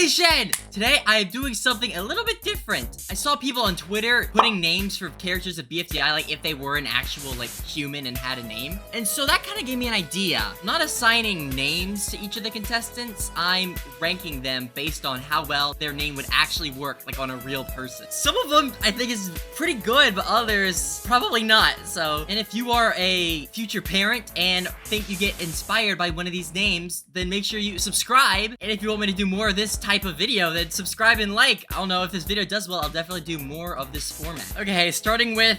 Nation! Today I am doing something a little bit different. I saw people on Twitter putting names for characters of BFDI like if they were an actual like human and had a name. And so that kind of gave me an idea. I'm not assigning names to each of the contestants. I'm ranking them based on how well their name would actually work like on a real person. Some of them I think is pretty good, but others probably not. So, and if you are a future parent and think you get inspired by one of these names, then make sure you subscribe. And if you want me to do more of this type of video, then subscribe and like. I don't know, if this video does well, I'll definitely do more of this format. Okay, starting with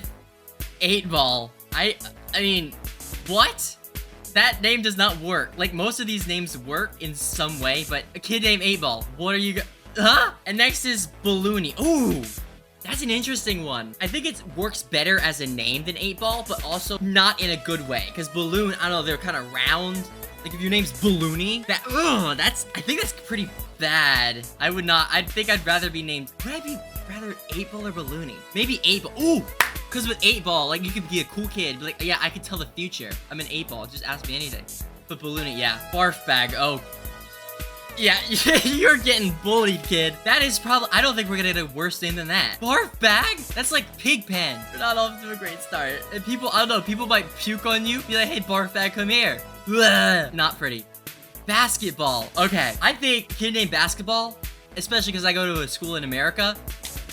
8-Ball. I mean, what? That name does not work. Like, most of these names work in some way, but a kid named 8-Ball, what are you huh? And next is Balloony. Ooh, that's an interesting one. I think it works better as a name than 8-Ball, but also not in a good way. Because Balloon, I don't know, they're kind of round. Like, if your name's Balloony, I think that's pretty bad. I think I'd rather be named, would I be rather 8-Ball or Balloony? Maybe 8-Ball, ooh! Because with 8-Ball, like, you could be a cool kid, like, yeah, I could tell the future. I'm an 8-Ball, just ask me anything. But Balloony, yeah. Barf Bag, oh. Yeah, you're getting bullied, kid. That is probably, I don't think we're gonna get a worse name than that. Barf Bag? That's like Pigpen. We're not off to a great start. And people, I don't know, people might puke on you, be like, hey, Barf Bag, come here. Ugh, not pretty. Basketball. Okay, I think kid named Basketball, especially because I go to a school in America,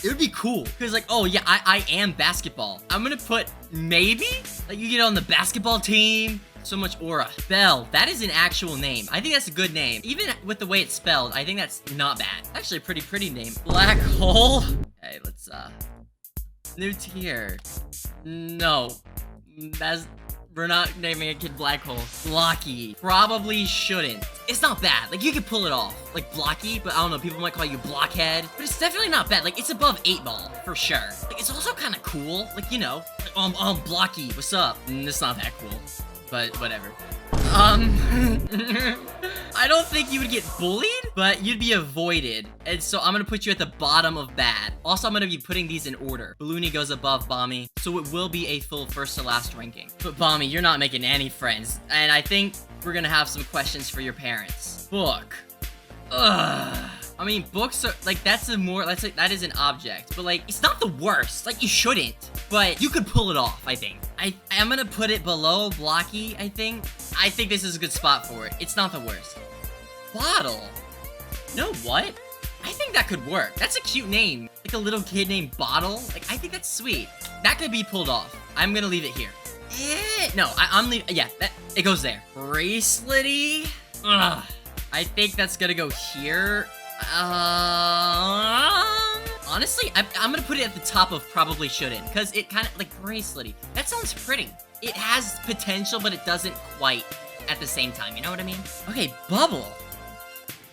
it would be cool. Because like, oh yeah, I am basketball. I'm gonna put maybe, like you get on the basketball team. So much aura. Bell, that is an actual name. I think that's a good name. Even with the way it's spelled, I think that's not bad. Actually a pretty name. Black Hole. Okay, let's, new tier. No. We're not naming a kid Black Hole. Blocky. Probably shouldn't. It's not bad. Like, you could pull it off. Like, Blocky, but I don't know, people might call you Blockhead. But it's definitely not bad. Like, it's above 8-Ball, for sure. Like, it's also kind of cool. Like, you know, like, Blocky, what's up? It's not that cool. But whatever. I don't think you would get bullied, but you'd be avoided. And so I'm gonna put you at the bottom of bad. Also, I'm gonna be putting these in order. Balloony goes above Bommy, so it will be a full first to last ranking. But Bommy, you're not making any friends. And I think we're gonna have some questions for your parents. Book. Ugh. I mean, books are, like, that is an object, but, like, it's not the worst. Like, you shouldn't, but you could pull it off, I think. I'm gonna put it below Blocky, I think. I think this is a good spot for it. It's not the worst. Bottle. You know what? I think that could work. That's a cute name. Like a little kid named Bottle. Like, I think that's sweet. That could be pulled off. I'm gonna leave it here. No, I'm leaving, yeah, it goes there. Bracelety. Ugh. I think that's gonna go here. Honestly, I'm gonna put it at the top of probably shouldn't, because it kind of, like, bracelety. That sounds pretty. It has potential, but it doesn't quite at the same time, you know what I mean? Okay, Bubble.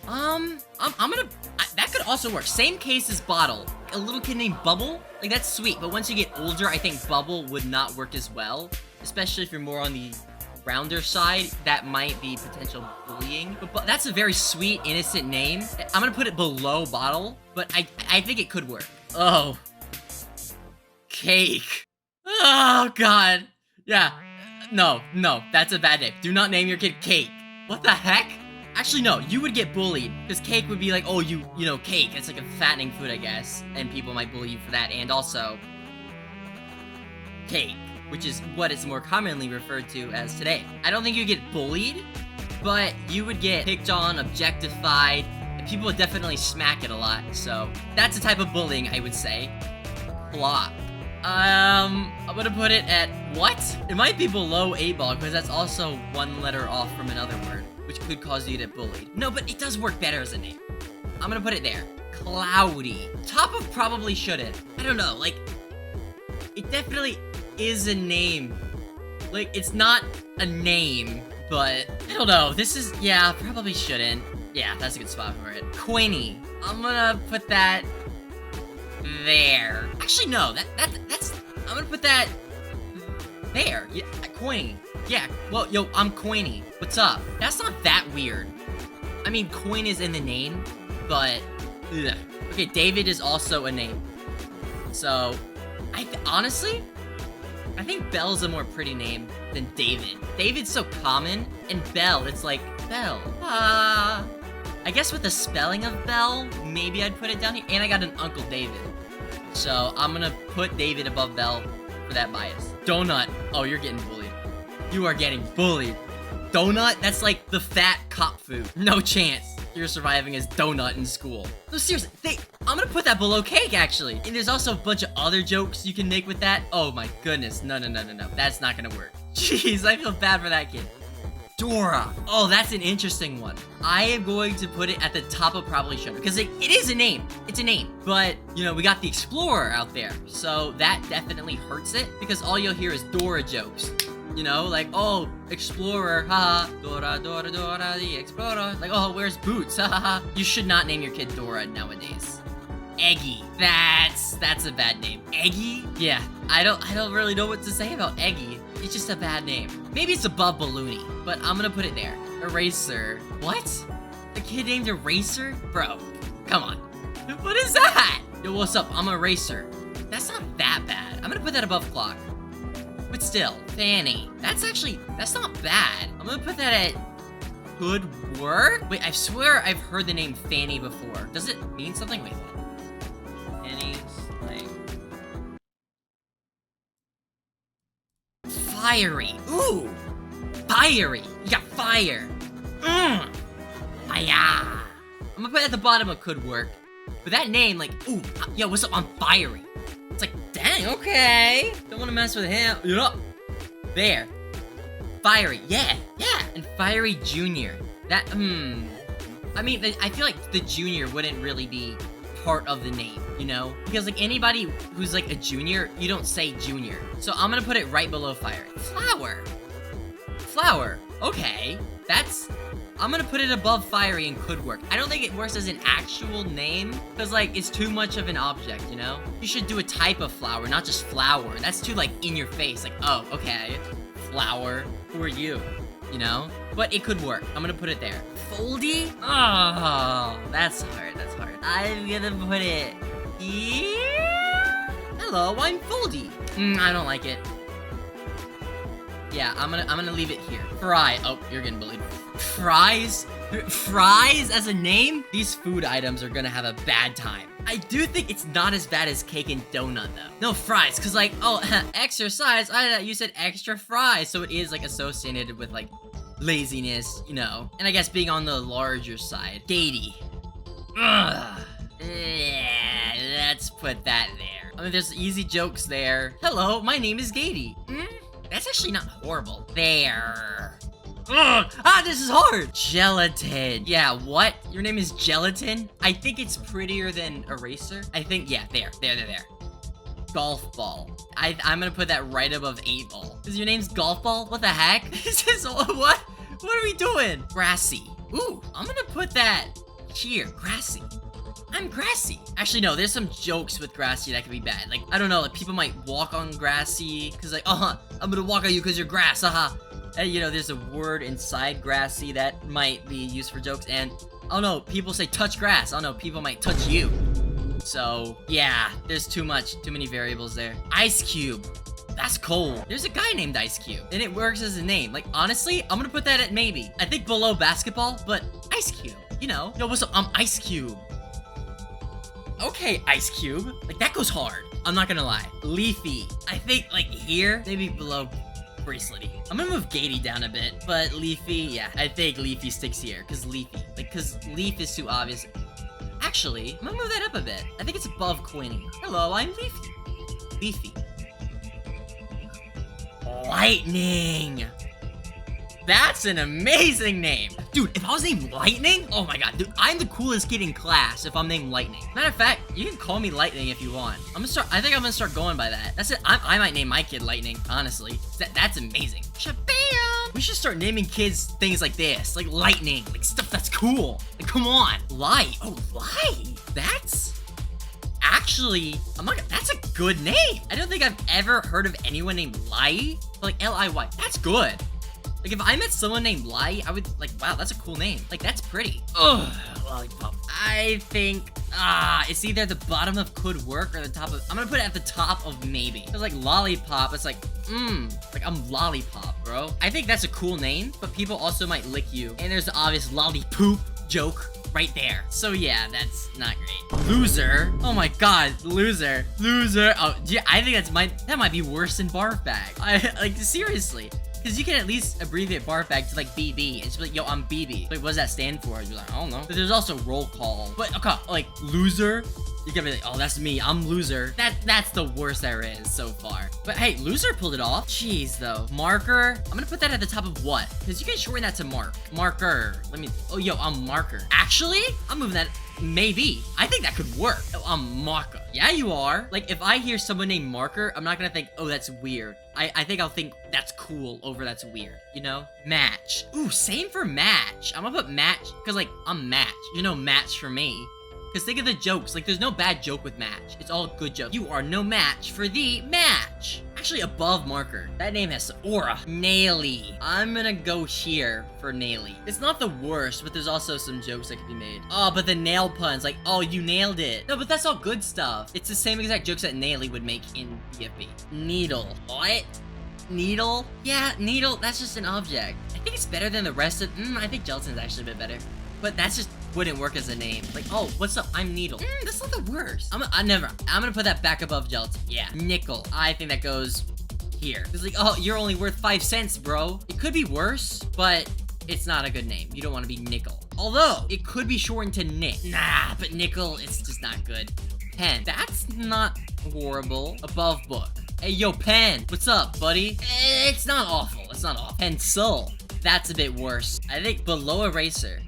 That could also work. Same case as Bottle. A little kid named Bubble, like, that's sweet, but once you get older, I think Bubble would not work as well, especially if you're more on the rounder side. That might be potential bullying, but that's a very sweet, innocent name. I'm gonna put it below Bottle, but I think it could work. Oh. Cake. Oh, God. Yeah. No, that's a bad name. Do not name your kid Cake. What the heck? Actually, no, you would get bullied, because Cake would be like, oh, you know, cake. It's like a fattening food, I guess, and people might bully you for that, and also Cake, which is what it's more commonly referred to as today. I don't think you get bullied, but you would get picked on, objectified, and people would definitely smack it a lot, so that's the type of bullying I would say. Flop. I'm gonna put it at, what? It might be below 8-Ball, because that's also one letter off from another word, which could cause you to get bullied. No, but it does work better as a name. I'm gonna put it there. Cloudy. Top of probably shouldn't. I don't know, like, it definitely is a name. Like, it's not a name, but I don't know. This is, yeah, probably shouldn't. Yeah, that's a good spot for it. Queenie. I'm gonna put that there. Actually, no, that's, I'm gonna put that there. Yeah, Queenie. Yeah, well, yo, I'm Queenie. What's up? That's not that weird. I mean, Coin is in the name, but, ugh. Okay, David is also a name. So, honestly, I think Belle's a more pretty name than David. David's so common, and Belle, it's like, Belle. I guess with the spelling of Bell, maybe I'd put it down here. And I got an Uncle David. So I'm gonna put David above Bell for that bias. Donut. Oh, you're getting bullied. You are getting bullied. Donut? That's like the fat cop food. No chance you're surviving as Donut in school. No, seriously, I'm gonna put that below Cake, actually. And there's also a bunch of other jokes you can make with that. Oh my goodness. No. That's not gonna work. Jeez, I feel bad for that kid. Dora. Oh, that's an interesting one. I am going to put it at the top of probably show because it is a name. It's a name. But, you know, we got the Explorer out there. So that definitely hurts it because all you'll hear is Dora jokes. You know, like, oh, Explorer, haha, Dora, the Explorer. Like, oh, where's Boots, haha. You should not name your kid Dora nowadays. Eggy. That's a bad name. Eggy? Yeah, I don't really know what to say about Eggy. It's just a bad name. Maybe it's above Balloony, but I'm gonna put it there. Eraser. What? The kid named Eraser? Bro, come on. What is that? Yo, what's up? I'm Eraser. That's not that bad. I'm gonna put that above Clock. But still, Fanny. That's not bad. I'm gonna put that at Good Work? Wait, I swear I've heard the name Fanny before. Does it mean something? Wait. Fanny's like... Fiery. Ooh! Fiery. You got fire. Fire. I'm gonna put it at the bottom of Could Work. But that name, like, ooh, yo, what's up? I'm fiery. It's like, dang, okay. Don't want to mess with him. Yeah. There. Fiery. Yeah. And Fiery Junior. That, I mean, I feel like the Junior wouldn't really be part of the name, you know? Because, like, anybody who's, like, a junior, you don't say Junior. So I'm gonna put it right below Fiery. Flower. Okay. I'm gonna put it above Fiery and Could Work. I don't think it works as an actual name, because, like, it's too much of an object, you know? You should do a type of flower, not just flower. That's too, like, in your face. Like, oh, okay. Flower. Who are you? You know? But it could work. I'm gonna put it there. Foldy? Oh, that's hard. I'm gonna put it here. Hello, I'm Foldy. I don't like it. Yeah, I'm gonna leave it here. Fry. Oh, you're getting bullied. Fries? Fries as a name? These food items are gonna have a bad time. I do think it's not as bad as Cake and Donut, though. No, fries, because, like, oh, exercise. You said extra fries, so it is, like, associated with, like, laziness, you know. And I guess being on the larger side. Gatey. Ugh. Yeah, let's put that there. I mean, there's easy jokes there. Hello, my name is Gatey. That's actually not horrible. There. Ugh. This is hard. Gelatin. Yeah, what? Your name is Gelatin? I think it's prettier than Eraser. I think, yeah, there. Golf Ball. I'm gonna put that right above 8 Ball. Because your name's Golf Ball? What the heck? This is, what? What are we doing? Grassy. Ooh, I'm gonna put that here. Grassy. I'm Grassy. Actually, no, there's some jokes with Grassy that could be bad. Like, I don't know, like, people might walk on Grassy, because, like, I'm gonna walk on you because you're grass, And, you know, there's a word inside Grassy that might be used for jokes, and, I don't know, people say touch grass. I don't know, people might touch you. So, yeah, there's too many variables there. Ice Cube. That's cool. There's a guy named Ice Cube, and it works as a name. Like, honestly, I'm gonna put that at maybe. I think below basketball, but Ice Cube, you know. Yo, what's up? I'm Ice Cube. Okay, Ice Cube. Like, that goes hard. I'm not gonna lie. Leafy. I think, like, here, maybe below Bracelety. I'm gonna move Gatey down a bit, but Leafy, yeah. I think Leafy sticks here, because Leafy. Like, because Leaf is too obvious. Actually, I'm gonna move that up a bit. I think it's above Quinny. Hello, I'm Leafy. Leafy. Lightning. That's an amazing name. Dude, if I was named Lightning, oh my god, dude, I'm the coolest kid in class if I'm named Lightning. Matter of fact, you can call me Lightning if you want. I think I'm gonna start going by that. That's it. I might name my kid Lightning, honestly. That's amazing. Shabam! We should start naming kids things like this, like Lightning, like stuff that's cool. Like, come on. Light. Oh, Light. That's actually, that's a good name. I don't think I've ever heard of anyone named Light, but like L-I-Y. That's good. Like, if I met someone named Light, I would, like, wow, that's a cool name. Like, that's pretty. Ugh, Lollipop. I think, it's either the bottom of Could Work or the top of, I'm gonna put it at the top of maybe. Because, like, Lollipop, it's like, like, I'm Lollipop, bro. I think that's a cool name, but people also might lick you. And there's the obvious Lollipoop joke. right there. So yeah, that's not great. Loser. Oh my god, loser. Loser. Oh, yeah, I think that might be worse than barf bag. Like, seriously. Because you can at least abbreviate barf bag to like BB. It's like, yo, I'm BB. Like, what does that stand for? You're like, I don't know. But there's also roll call. But okay, like loser. You gotta be like, oh, that's me. I'm loser. That's the worst there is so far. But hey, loser pulled it off. Jeez, though. Marker. I'm gonna put that at the top of what? Because you can shorten that to mark. Marker. Let me. Oh, yo, I'm marker. Actually, I'm moving that. Maybe. I think that could work. Oh, I'm marker. Yeah, you are. Like, if I hear someone named Marker, I'm not gonna think, oh, that's weird. I think I'll think that's cool over that's weird, you know? Match. Ooh, same for match. I'm gonna put match because, like, I'm match. You know, match for me. Because think of the jokes. Like, there's no bad joke with match. It's all good jokes. You are no match for the match. Actually, above marker. That name has some aura. Naily. I'm gonna go here for Naily. It's not the worst, but there's also some jokes that could be made. Oh, but the nail puns. Like, oh, you nailed it. No, but that's all good stuff. It's the same exact jokes that Naily would make in BFB. Needle. What? Needle? Yeah, needle. That's just an object. I think it's better than the rest of... I think gelatin's actually a bit better. But that's just wouldn't work as a name. Like, oh, what's up? I'm Needle. That's not the worst. I'm gonna put that back above gelatin. Yeah. Nickel. I think that goes here. It's like, oh, you're only worth 5 cents, bro. It could be worse, but it's not a good name. You don't want to be Nickel. Although, it could be shortened to Nick. Nah, but Nickel, it's just not good. Pen. That's not horrible. Above book. Hey, yo, Pen. What's up, buddy? It's not awful. It's not awful. Pencil. That's a bit worse. I think below eraser.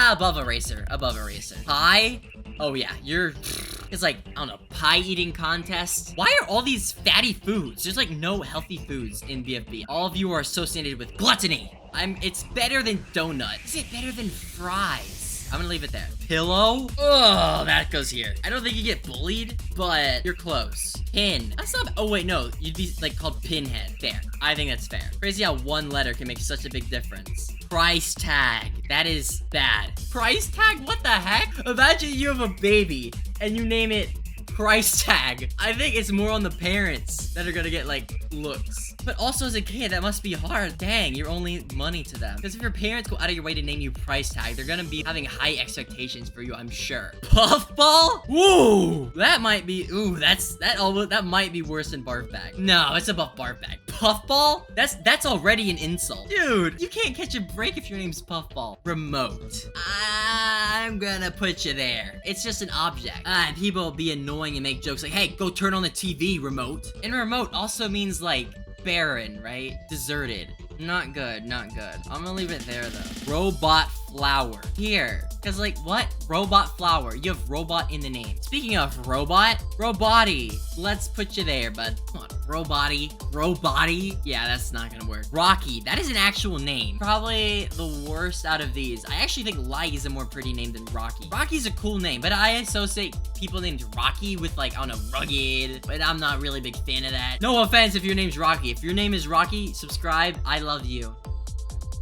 Above eraser. Above eraser. Pie? Oh yeah, it's like, I don't know, pie eating contest. Why are all these fatty foods? There's like no healthy foods in BFB. All of you are associated with gluttony. It's better than donut. Is it better than fries? I'm gonna leave it there. Pillow? Oh, that goes here. I don't think you get bullied, but you're close. Pin. That's not... Oh, wait, no. You'd be, like, called Pinhead. Fair. I think that's fair. Crazy how one letter can make such a big difference. Price tag. That is bad. Price tag? What the heck? Imagine you have a baby, and you name it Price tag. I think it's more on the parents that are gonna get, like, looks. But also as a kid, that must be hard. Dang, you're only money to them. Because if your parents go out of your way to name you Price tag, they're gonna be having high expectations for you, I'm sure. Puffball? Woo! That might be, that might be worse than barf bag. No, it's above barf bag. Puffball? That's already an insult. Dude, you can't catch a break if your name's Puffball. Remote. I'm gonna put you there. It's just an object. And people will be annoying and make jokes like, hey, go turn on the TV, remote. And remote also means like barren, right? Deserted. Not good, not good. I'm gonna leave it there though. Robot flower. Here. Cause like, what? Robot flower. You have robot in the name. Speaking of robot, Roboty. Let's put you there, bud. Come on. Roboty. Roboty? Yeah, that's not gonna work. Rocky. That is an actual name. Probably the worst out of these. I actually think Lai is a more pretty name than Rocky. Rocky's a cool name, but I associate people named Rocky with like, I don't know, rugged. But I'm not really a big fan of that. No offense if your name's Rocky. If your name is Rocky, subscribe. I love you.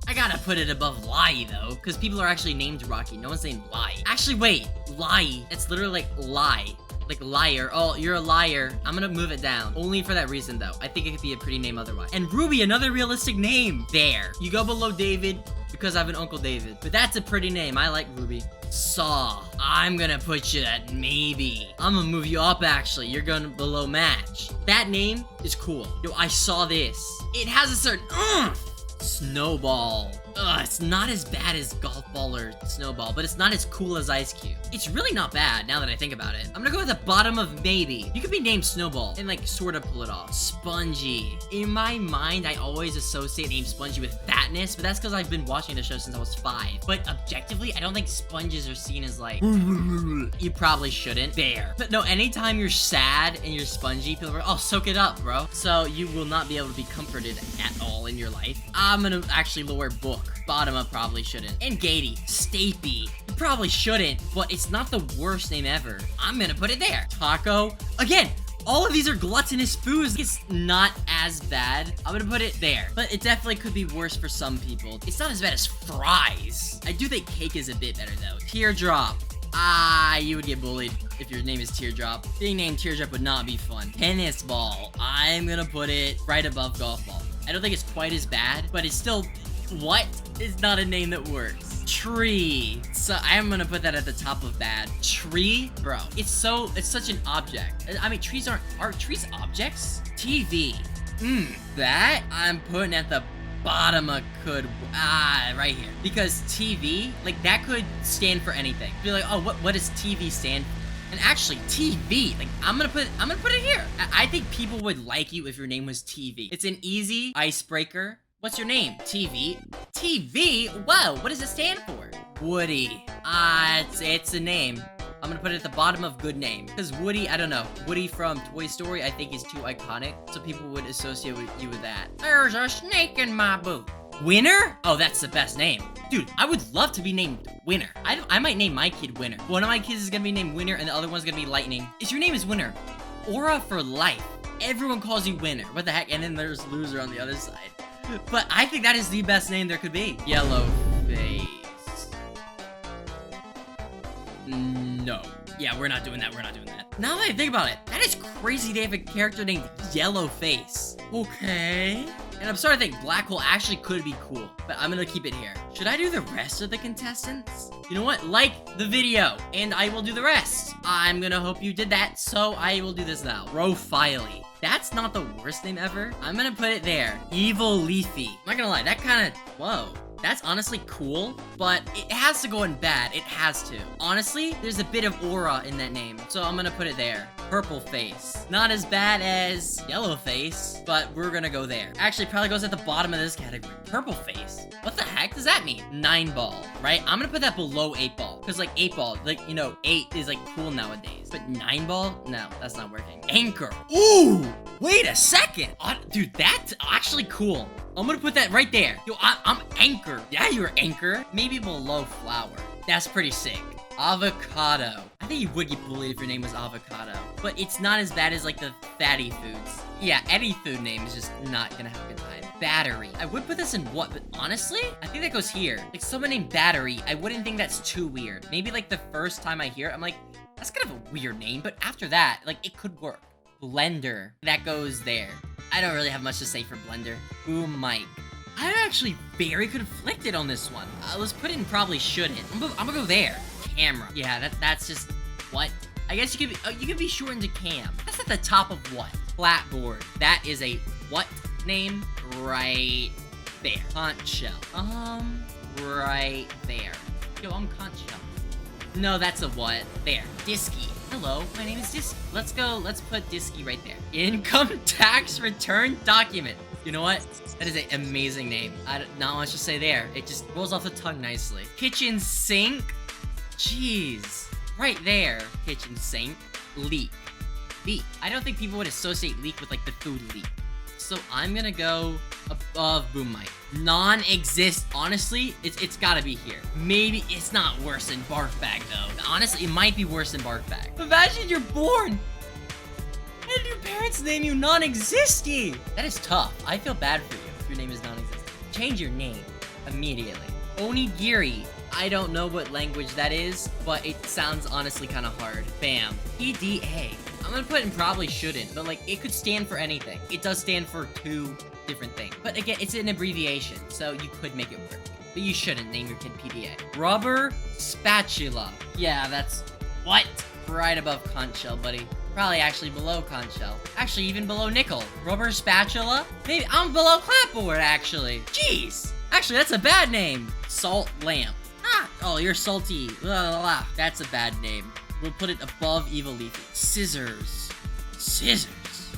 I gotta put it above Lai though, because people are actually named Rocky. No one's named Lai. Actually, wait. Lai. It's literally like lie. Like liar. Oh, you're a liar. I'm gonna move it down. Only for that reason though. I think it could be a pretty name otherwise. And Ruby, another realistic name. There. You go below David because I have an Uncle David. But that's a pretty name. I like Ruby. Saw. I'm gonna put you at maybe. I'm gonna move you up actually. You're going below match. That name is cool. Yo, I saw this. It has a certain Snowball. It's not as bad as Golf Ball or Snowball, but it's not as cool as Ice Cube. It's really not bad now that I think about it. I'm gonna go with the bottom of maybe. You could be named Snowball and like sort of pull it off. Spongy. In my mind, I always associate name Spongy with fatness, but that's because I've been watching the show since I was 5. But objectively, I don't think sponges are seen as like, you probably shouldn't. There. But no, anytime you're sad and you're spongy, people are, oh, soak it up, bro. So you will not be able to be comforted at all in your life. I'm gonna actually lower book. Bottom up probably shouldn't. And Gatey. Stapy. You probably shouldn't, but it's not the worst name ever. I'm gonna put it there. Taco. Again, all of these are gluttonous foods. It's not as bad. I'm gonna put it there. But it definitely could be worse for some people. It's not as bad as fries. I do think cake is a bit better though. Teardrop. You would get bullied if your name is Teardrop. Being named Teardrop would not be fun. Tennis ball. I'm gonna put it right above golf ball. I don't think it's quite as bad, but it's still... What? It's not a name that works. Tree. So I'm gonna put that at the top of bad. Tree, bro. It's such an object. I mean, trees are trees objects? TV. That I'm putting at the bottom of right here. Because TV, like that could stand for anything. Be like, oh, what does TV stand for? And actually, TV, like I'm gonna put it here. I think people would like you if your name was TV. It's an easy icebreaker. What's your name? TV? TV? Whoa, what does it stand for? Woody. It's a name. I'm gonna put it at the bottom of good name. Because Woody, I don't know. Woody from Toy Story, I think is too iconic. So people would associate you with that. There's a snake in my boot. Winner? Oh, that's the best name. Dude, I would love to be named Winner. I might name my kid Winner. One of my kids is gonna be named Winner and the other one's gonna be Lightning. Your name is Winner. Aura for life. Everyone calls you Winner. What the heck? And then there's Loser on the other side. But I think that is the best name there could be. Yellow face. No. Yeah, we're not doing that. We're not doing that. Now that I think about it, that is crazy they have a character named Yellow Face. Okay. And I'm starting to think Black Hole actually could be cool, but I'm gonna keep it here. Should I do the rest of the contestants? You know what? Like the video, and I will do the rest. I'm gonna hope you did that, so I will do this now. Profiley. That's not the worst name ever. I'm gonna put it there. Evil Leafy. I'm not gonna lie, that kind of, whoa. That's honestly cool, but it has to go in bad. It has to. Honestly, there's a bit of aura in that name, so I'm gonna put it there. Purple Face. Not as bad as Yellow Face, but we're gonna go there. Actually, probably goes at the bottom of this category. Purple Face. What the heck does that mean? 9 ball, right? I'm gonna put that below 8 ball, because like 8 ball, like, you know, 8 is like cool nowadays. But 9 ball? No, that's not working. Anchor. Ooh, wait a second. Dude, that's actually cool. I'm gonna put that right there. Yo, I'm Anchor. Yeah, you're Anchor. Maybe below Flower. That's pretty sick. Avocado. I think you would get bullied if your name was Avocado. But it's not as bad as like the fatty foods. Yeah, any food name is just not gonna have a good time. Battery. I would put this in what, but honestly, I think that goes here. Like someone named Battery, I wouldn't think that's too weird. Maybe like the first time I hear it, I'm like, that's kind of a weird name. But after that, like it could work. Blender. That goes there. I don't really have much to say for Blender. Boom Mike. I'm actually very conflicted on this one. Let's put it in probably shouldn't. I'm gonna go there. Camera. Yeah, that's just what? I guess you could be shortened to Cam. That's at the top of what? Flatboard. That is a what name? Right there. Conch shell. Right there. Yo, I'm conch shell. No, that's a what? There. Disky. Hello, my name is Disky. Let's put Disky right there. Income tax return document. You know what? That is an amazing name. Not much to say there. It just rolls off the tongue nicely. Kitchen sink. Jeez. Right there. Kitchen sink. Leak. Leak. I don't think people would associate leak with like the food leak. So I'm gonna go above Boom Mike. Non-exist. Honestly, it's gotta be here. Maybe it's not worse than Barf Bag though. Honestly, it might be worse than Barf Bag. Imagine you're born and your parents name you non-existy. That is tough. I feel bad for you if your name is non-existent. Change your name immediately. Onigiri. I don't know what language that is, but it sounds honestly kind of hard. Bam. PDA. I'm gonna put in probably shouldn't, but like it could stand for anything. It does stand for 2 different things. But again, it's an abbreviation, so you could make it work. But you shouldn't name your kid PDA. Rubber spatula. Yeah, that's what? Right above conch shell, buddy. Probably actually below conch shell. Actually, even below nickel. Rubber spatula? Maybe I'm below clapboard, actually. Jeez. Actually, that's a bad name. Salt lamp. Oh, you're salty. Blah, blah, blah. That's a bad name. We'll put it above Evil Leafy. Scissors. Scissors.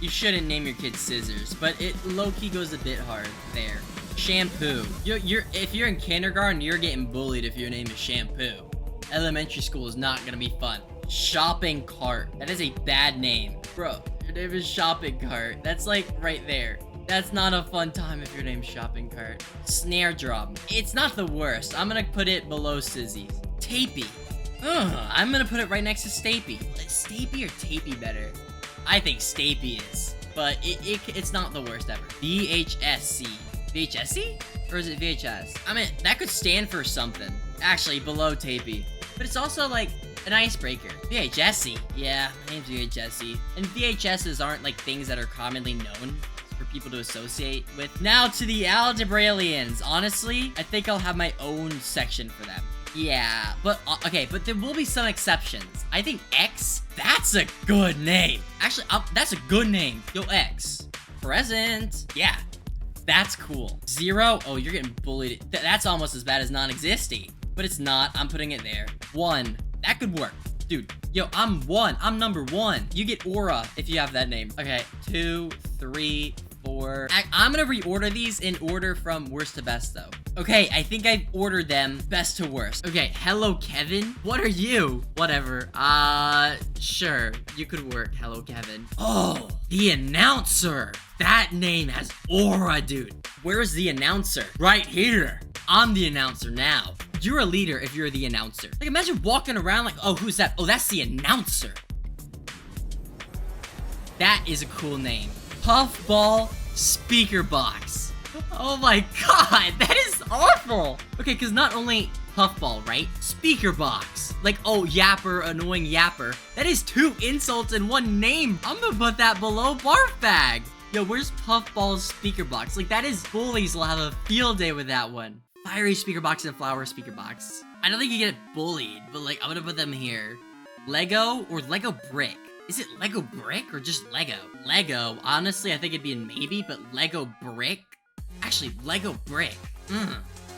You shouldn't name your kid Scissors, but it low-key goes a bit hard there. Shampoo. If you're in kindergarten, you're getting bullied if your name is Shampoo. Elementary school is not gonna be fun. Shopping cart. That is a bad name. Bro, your name is Shopping cart. That's like right there. That's not a fun time if your name's Shopping cart. Snare drum. It's not the worst. I'm gonna put it below Sizzy. Tapey. I'm gonna put it right next to Stapy. Is Stapy or Tapey better? I think Stapy is, but it's not the worst ever. VHSC. VHSC? Or is it VHS? I mean, that could stand for something. Actually, below Tapey. But it's also like an icebreaker. VHSC. Yeah, my name's VHSC. And VHSs aren't like things that are commonly known for people to associate with. Now to the Algebrailians. Honestly, I think I'll have my own section for them. Yeah, but, okay, but there will be some exceptions. I think X, that's a good name. Actually, that's a good name. Yo, X. Present. Yeah, that's cool. 0, oh, you're getting bullied. That's almost as bad as non-existing. But it's not, I'm putting it there. 1, that could work. Dude, yo, I'm 1, I'm number 1. You get Aura if you have that name. Okay, 2, 3, 4. I'm gonna reorder these in order from worst to best, though. Okay, I think I've ordered them best to worst. Okay, hello, Kevin. What are you? Whatever. Sure. You could work. Hello, Kevin. Oh, the announcer. That name has aura, dude. Where's the announcer? Right here. I'm the announcer now. You're a leader if you're the announcer. Like, imagine walking around like, oh, who's that? Oh, that's the announcer. That is a cool name. Puffball Speaker Box. Oh my god, that is awful. Okay, because not only Puffball, right? Speaker Box. Like, oh, Yapper, annoying Yapper. That is 2 insults in 1 name. I'm gonna put that below Barf Bag. Yo, where's Puffball's Speaker Box? Like, that is bullies will have a field day with that one. Fiery Speaker Box and Flower Speaker Box. I don't think you get bullied, but like, I'm gonna put them here. Lego or Lego Brick. Is it Lego Brick or just Lego? Lego, honestly, I think it'd be a maybe, but Lego Brick? Actually, Lego Brick.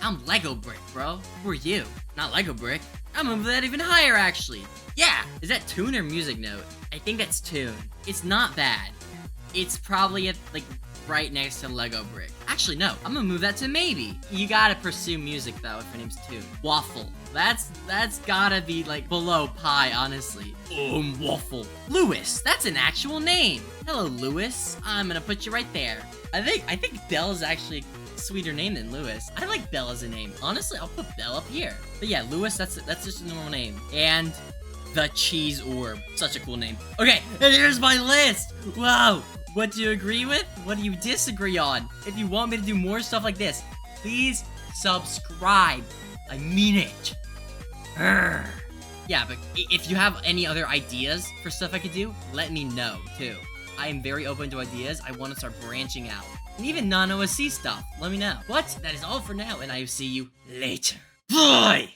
I'm Lego Brick, bro. Who are you? Not Lego Brick. I'm gonna move that even higher, actually. Yeah! Is that tune or music note? I think that's tune. It's not bad. It's probably at, like, right next to Lego Brick. Actually, no. I'm gonna move that to maybe. You gotta pursue music, though, if your name's tune. Waffle. That's gotta be, like, below pie, honestly. Waffle. Lewis. That's an actual name. Hello, Lewis. I'm gonna put you right there. I think Belle is actually a sweeter name than Lewis. I like Belle as a name. Honestly, I'll put Belle up here. But yeah, Lewis, that's just a normal name. And the Cheese Orb. Such a cool name. Okay, and here's my list. Wow. What do you agree with? What do you disagree on? If you want me to do more stuff like this, please subscribe. I mean it. Urgh. Yeah, but if you have any other ideas for stuff I could do, let me know, too. I am very open to ideas. I want to start branching out. And even non-OSC stuff. Let me know. But that is all for now, and I will see you later. Bye!